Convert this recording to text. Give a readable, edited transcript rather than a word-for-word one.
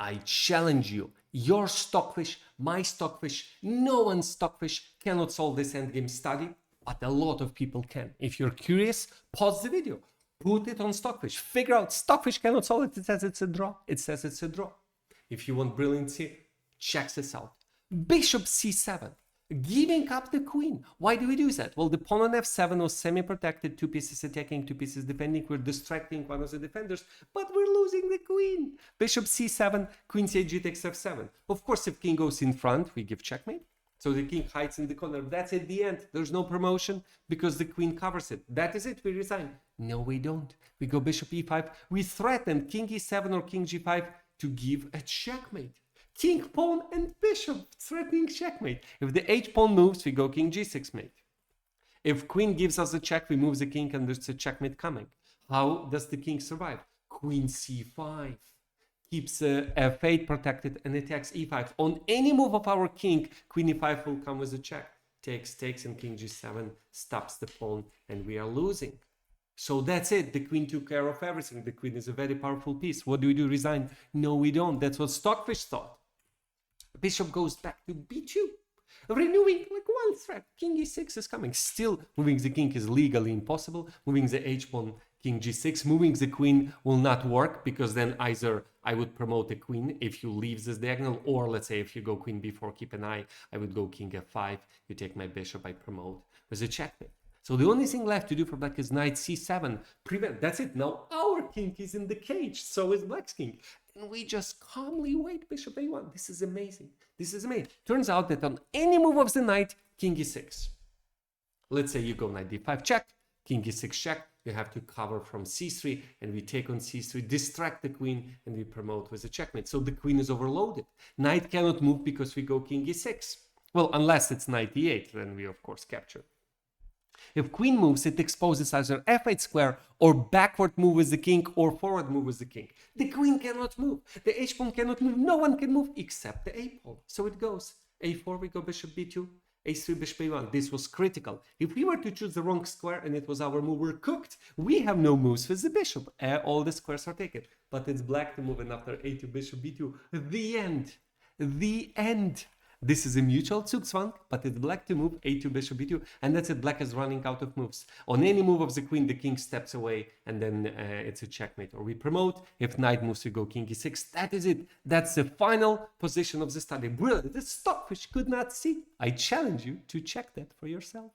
I challenge you. Your stockfish, my stockfish, no one's stockfish cannot solve this endgame study, but a lot of people can. If you're curious, pause the video, put it on stockfish, figure out stockfish cannot solve it. It says it's a draw. It says it's a draw. If you want brilliancy, check this out. Bishop c7, giving up the queen. Why do we do that? Well, the pawn on f7 was semi-protected, 2 pieces attacking, 2 pieces defending. We're distracting one of the defenders, but we're losing the queen. Bishop c7, queen c8 takes f7. Of course, if king goes in front, we give checkmate. So the king hides in the corner. That's at the end. There's no promotion because the queen covers it. That is it. We resign. No, we don't. We go bishop e5. We threaten king e7 or king g5 to give a checkmate. King, pawn, and bishop threatening checkmate. If the h-pawn moves, we go king g6 mate. If queen gives us a check, we move the king and there's a checkmate coming. How does the king survive? Queen c5. Keeps f8 protected and attacks e5. On any move of our king, queen e5 will come with a check. Takes, and king g7 stops the pawn and we are losing. So that's it. The queen took care of everything. The queen is a very powerful piece. What do we do? Resign? No, we don't. That's what stockfish thought. Bishop goes back to b2. Renewing like one threat. King e6 is coming. Still, moving the king is legally impossible. Moving the h-pawn, king g6. Moving the queen will not work because then either I would promote a queen if you leave this diagonal, or let's say if you go queen b4, keep an eye, I would go king f5. You take my bishop, I promote with a checkmate. So the only thing left to do for black is knight c7. Prevent. That's it. Now our king is in the cage. So is black's king. And we just calmly wait bishop a1. This is amazing. This is amazing. Turns out that on any move of the knight, king e6. Let's say you go knight d5 check, king e6 check. You have to cover from c3 and we take on c3, distract the queen and we promote with a checkmate. So the queen is overloaded. Knight cannot move because we go king e6. Well, unless it's knight e8, then we of course capture. If queen moves, it exposes either f8 square or backward move with the king or forward move with the king. The queen cannot move. The h-pawn cannot move. No one can move except the a-pawn. So it goes. a4, we go bishop b2. a3, bishop a1. This was critical. If we were to choose the wrong square and it was our move, we're cooked. We have no moves with the bishop. All the squares are taken. But it's black to move, and after a2, bishop b2. The end. The end. This is a mutual Zugzwang, but it's black to move, a2, bishop b2, and that's it. Black is running out of moves. On any move of the queen, the king steps away, and then it's a checkmate, or we promote. If knight moves, we go king e6. That is it. That's the final position of the study. Brilliant. The stockfish could not see. I challenge you to check that for yourself.